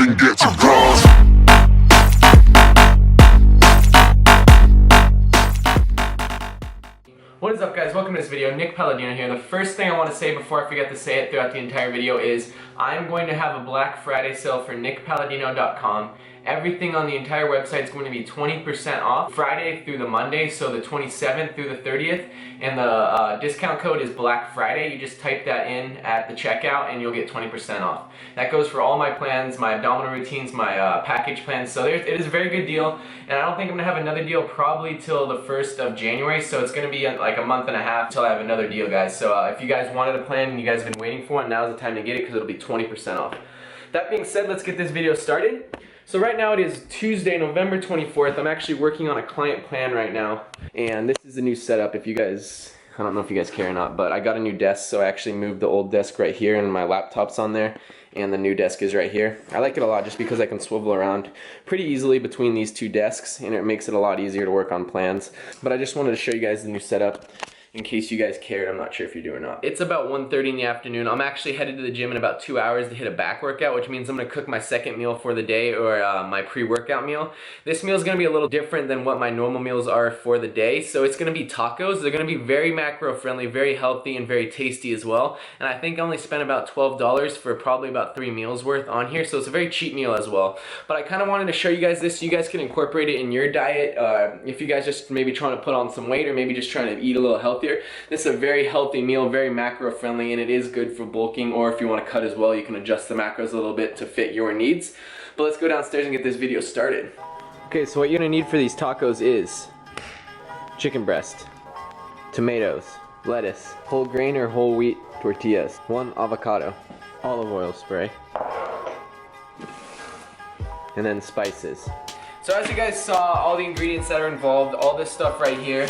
even get to cross. What is up, guys? Welcome to this video. Nick Palladino here. The first thing I want to say before I forget to say it throughout the entire video is I'm going to have a Black Friday sale for nickpalladino.com. Everything on the entire website is going to be 20% off Friday through the Monday, so the 27th through the 30th, and the discount code is Black Friday. You just type that in at the checkout and you'll get 20% off. That goes for all my plans, my abdominal routines, my package plans, so it is a very good deal, and I don't think I'm going to have another deal probably till the 1st of January, so it's going to be like a month and a half until I have another deal, guys. So if you guys wanted a plan and you guys have been waiting for it, now's the time to get it because it'll be 20% off. That being said, let's get this video started. So right now it is Tuesday, November 24th. I'm actually working on a client plan right now, and this is the new setup. If you guys, I don't know if you guys care or not, but I got a new desk, so I actually moved the old desk right here and my laptop's on there, and the new desk is right here. I like it a lot just because I can swivel around pretty easily between these two desks, and it makes it a lot easier to work on plans. But I just wanted to show you guys the new setup in case you guys cared. I'm not sure if you do or not. It's about 1:30 in the afternoon. I'm actually headed to the gym in about 2 hours to hit a back workout, which means I'm gonna cook my second meal for the day, or my pre-workout meal. This meal is gonna be a little different than what my normal meals are for the day. So it's gonna be tacos. They're gonna be very macro friendly, very healthy, and very tasty as well. And I think I only spent about $12 for probably about 3 meals worth on here. So it's a very cheap meal as well. But I kind of wanted to show you guys this so you guys can incorporate it in your diet. If you guys just maybe trying to put on some weight or maybe just trying to eat a little healthier. This is a very healthy meal, very macro friendly, and it is good for bulking, or if you want to cut as well, you can adjust the macros a little bit to fit your needs. But let's go downstairs and get this video started. Okay, so what you're gonna need for these tacos is chicken breast, tomatoes, lettuce, whole grain or whole wheat tortillas, 1 avocado, olive oil spray, and then spices. So as you guys saw, all the ingredients that are involved, all this stuff right here,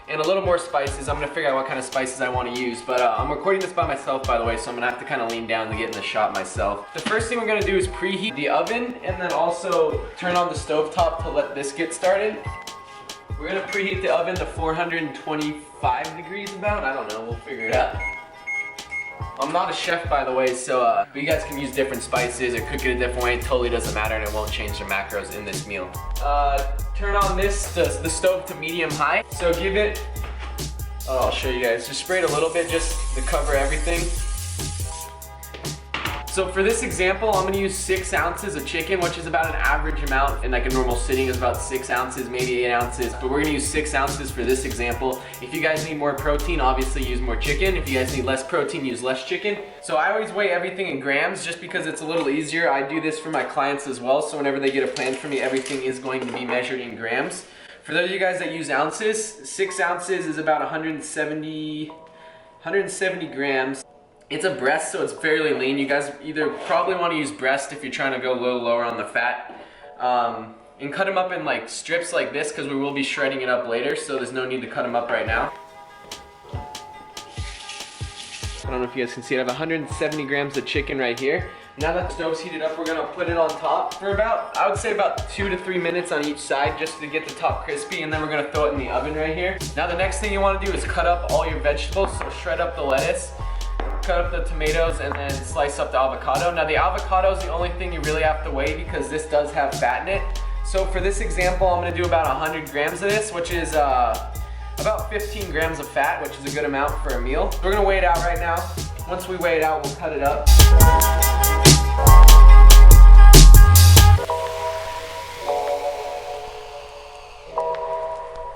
and a little more spices. I'm gonna figure out what kind of spices I want to use, but I'm recording this by myself, by the way, so I'm gonna have to kind of lean down to get in the shot myself. The first thing we're gonna do is preheat the oven, and then also turn on the stovetop to let this get started. We're gonna preheat the oven to 425 degrees about. I don't know, we'll figure it out. I'm not a chef, by the way, so but you guys can use different spices or cook it a different way. It totally doesn't matter, and it won't change the macros in this meal. Turn on the stove to medium high. So give it, I'll show you guys. Just spray it a little bit just to cover everything. So for this example, I'm gonna use 6 ounces of chicken, which is about an average amount, and like a normal sitting is about 6 ounces, maybe 8 ounces, but we're gonna use 6 ounces for this example. If you guys need more protein, obviously use more chicken. If you guys need less protein, use less chicken. So I always weigh everything in grams just because it's a little easier. I do this for my clients as well, so whenever they get a plan from me, everything is going to be measured in grams. For those of you guys that use ounces, 6 ounces is about 170 grams. It's a breast, so it's fairly lean. You guys either probably want to use breast if you're trying to go a little lower on the fat. And cut them up in like strips like this because we will be shredding it up later, so there's no need to cut them up right now. I don't know if you guys can see it. I have 170 grams of chicken right here. Now that the stove's heated up, we're gonna put it on top for about, I would say about 2 to 3 minutes on each side just to get the top crispy, and then we're gonna throw it in the oven right here. Now the next thing you wanna do is cut up all your vegetables. So shred up the lettuce, cut up the tomatoes, and then slice up the avocado. Now the avocado is the only thing you really have to weigh because this does have fat in it. So for this example, I'm gonna do about 100 grams of this, which is about 15 grams of fat, which is a good amount for a meal. We're gonna weigh it out right now. Once we weigh it out, we'll cut it up.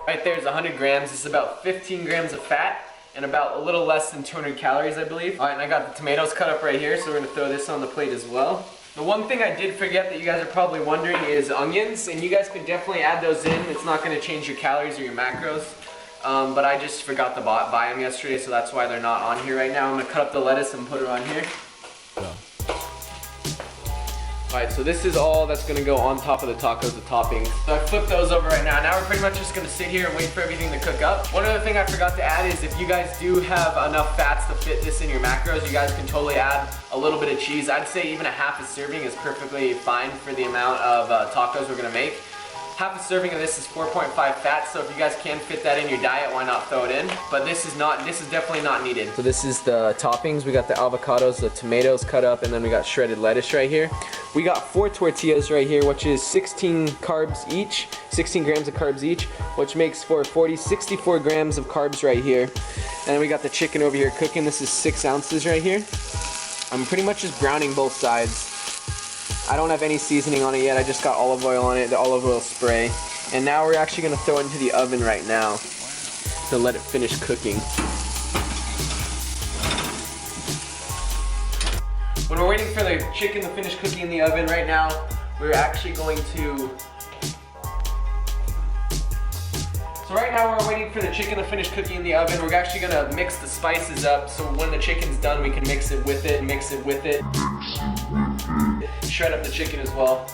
Right there's 100 grams. This is about 15 grams of fat and about a little less than 200 calories, I believe. All right, and I got the tomatoes cut up right here, so we're gonna throw this on the plate as well. The one thing I did forget that you guys are probably wondering is onions, and you guys can definitely add those in. It's not gonna change your calories or your macros, but I just forgot to buy them yesterday, so that's why they're not on here right now. I'm gonna cut up the lettuce and put it on here. Alright, so this is all that's gonna go on top of the tacos, the toppings. So I flipped those over right now. Now we're pretty much just gonna sit here and wait for everything to cook up. One other thing I forgot to add is if you guys do have enough fats to fit this in your macros, you guys can totally add a little bit of cheese. I'd say even a half a serving is perfectly fine for the amount of tacos we're gonna make. Half a serving of this is 4.5 fat, so if you guys can fit that in your diet, why not throw it in? But this is definitely not needed. So this is the toppings. We got the avocados, the tomatoes cut up, and then we got shredded lettuce right here. We got 4 tortillas right here, which is 16 carbs each, 16 grams of carbs each, which makes for 64 grams of carbs right here. And then we got the chicken over here cooking. This is 6 ounces right here. I'm pretty much just browning both sides. I don't have any seasoning on it yet. I just got olive oil on it, the olive oil spray. And now we're actually gonna throw it into the oven right now to let it finish cooking. When we're waiting for the chicken to finish cooking in the oven right now, we're actually going to... So right now we're waiting for the chicken to finish cooking in the oven. We're actually gonna mix the spices up so when the chicken's done we can mix it with it, shred up the chicken as well.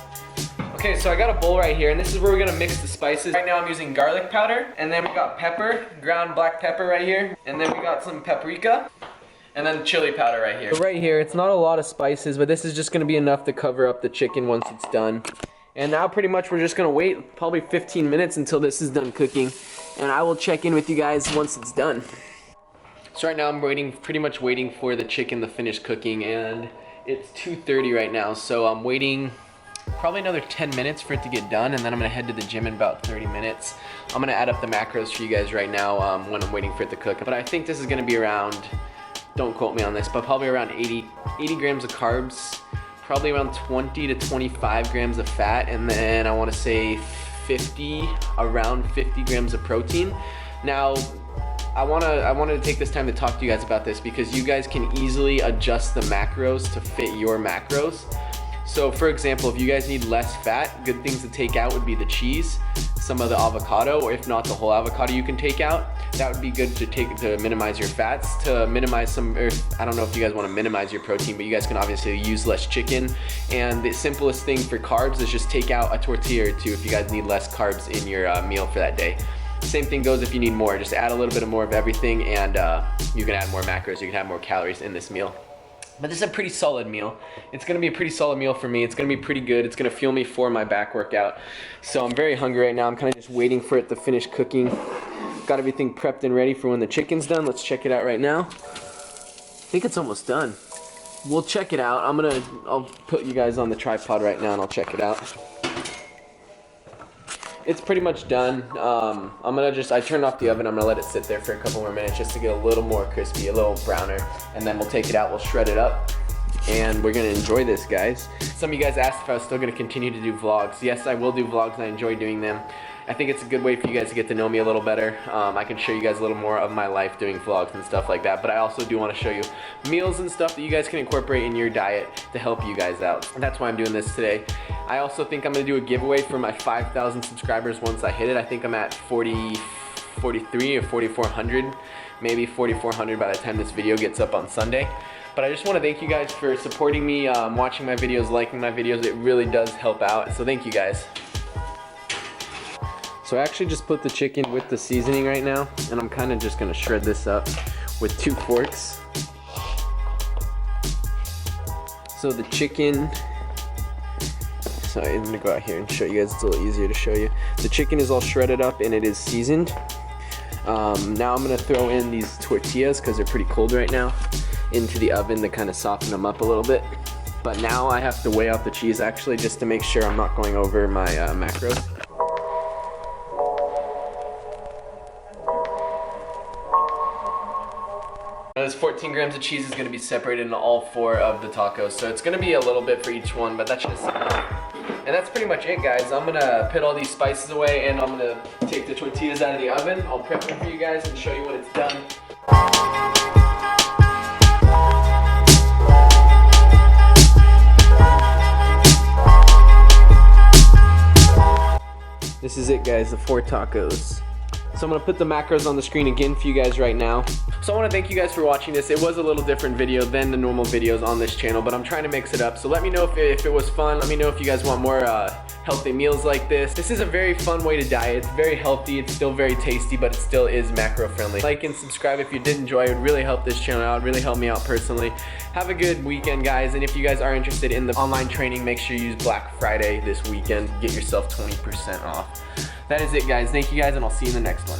Okay, so I got a bowl right here and this is where we're gonna mix the spices. Right now I'm using garlic powder, and then we got pepper, ground black pepper right here, and then we got some paprika, and then chili powder right here. So right here, it's not a lot of spices, but this is just gonna be enough to cover up the chicken once it's done. And now pretty much we're just gonna wait probably 15 minutes until this is done cooking, and I will check in with you guys once it's done. So right now I'm pretty much waiting for the chicken to finish cooking, and it's 2:30 right now, so I'm waiting probably another 10 minutes for it to get done, and then I'm gonna head to the gym in about 30 minutes. I'm gonna add up the macros for you guys right now when I'm waiting for it to cook. But I think this is gonna be around, don't quote me on this, but probably around 80 grams of carbs, probably around 20 to 25 grams of fat, and then I wanna say around 50 grams of protein. Now, I wanted to take this time to talk to you guys about this because you guys can easily adjust the macros to fit your macros. So for example, if you guys need less fat, good things to take out would be the cheese, some of the avocado, or if not the whole avocado you can take out. That would be good to minimize your fats, to minimize some, or I don't know if you guys want to minimize your protein, but you guys can obviously use less chicken. And the simplest thing for carbs is just take out a tortilla or two if you guys need less carbs in your meal for that day. Same thing goes if you need more. Just add a little bit more of everything, and you can add more macros, you can have more calories in this meal. But this is a pretty solid meal. It's gonna be a pretty solid meal for me. It's gonna be pretty good. It's gonna fuel me for my back workout. So I'm very hungry right now. I'm kind of just waiting for it to finish cooking. Got everything prepped and ready for when the chicken's done. Let's check it out right now. I think it's almost done. We'll check it out. I'll put you guys on the tripod right now and I'll check it out. It's pretty much done. I turned off the oven. I'm gonna let it sit there for a couple more minutes just to get a little more crispy, a little browner, and then we'll take it out, we'll shred it up, and we're gonna enjoy this, guys. Some of you guys asked if I was still gonna continue to do vlogs. Yes, I will do vlogs, and I enjoy doing them. I think it's a good way for you guys to get to know me a little better. I can show you guys a little more of my life doing vlogs and stuff like that, but I also do want to show you meals and stuff that you guys can incorporate in your diet to help you guys out. And that's why I'm doing this today. I also think I'm going to do a giveaway for my 5,000 subscribers once I hit it. I think I'm at 43 or 4,400, maybe 4,400 by the time this video gets up on Sunday. But I just want to thank you guys for supporting me, watching my videos, liking my videos. It really does help out, so thank you guys. So I actually just put the chicken with the seasoning right now, and I'm kind of just going to shred this up with 2 forks. So the chicken, sorry, I'm going to go out here and show you guys, it's a little easier to show you. The chicken is all shredded up and it is seasoned. Now I'm going to throw in these tortillas, because they're pretty cold right now, into the oven to kind of soften them up a little bit. But now I have to weigh out the cheese actually, just to make sure I'm not going over my macros. This 14 grams of cheese is going to be separated into all 4 of the tacos, so it's going to be a little bit for each one, but that's just enough. And that's pretty much it, guys. I'm going to put all these spices away, and I'm going to take the tortillas out of the oven. I'll prep them for you guys and show you when it's done. This is it, guys, the 4 tacos. So I'm gonna put the macros on the screen again for you guys right now. So I wanna thank you guys for watching this. It was a little different video than the normal videos on this channel, but I'm trying to mix it up. So let me know if it was fun. Let me know if you guys want more healthy meals like this. This is a very fun way to diet. It's very healthy, it's still very tasty, but it still is macro friendly. Like and subscribe if you did enjoy. It would really help this channel out, really help me out personally. Have a good weekend, guys, and if you guys are interested in the online training, make sure you use Black Friday this weekend. Get yourself 20% off. That is it, guys. Thank you guys, and I'll see you in the next one.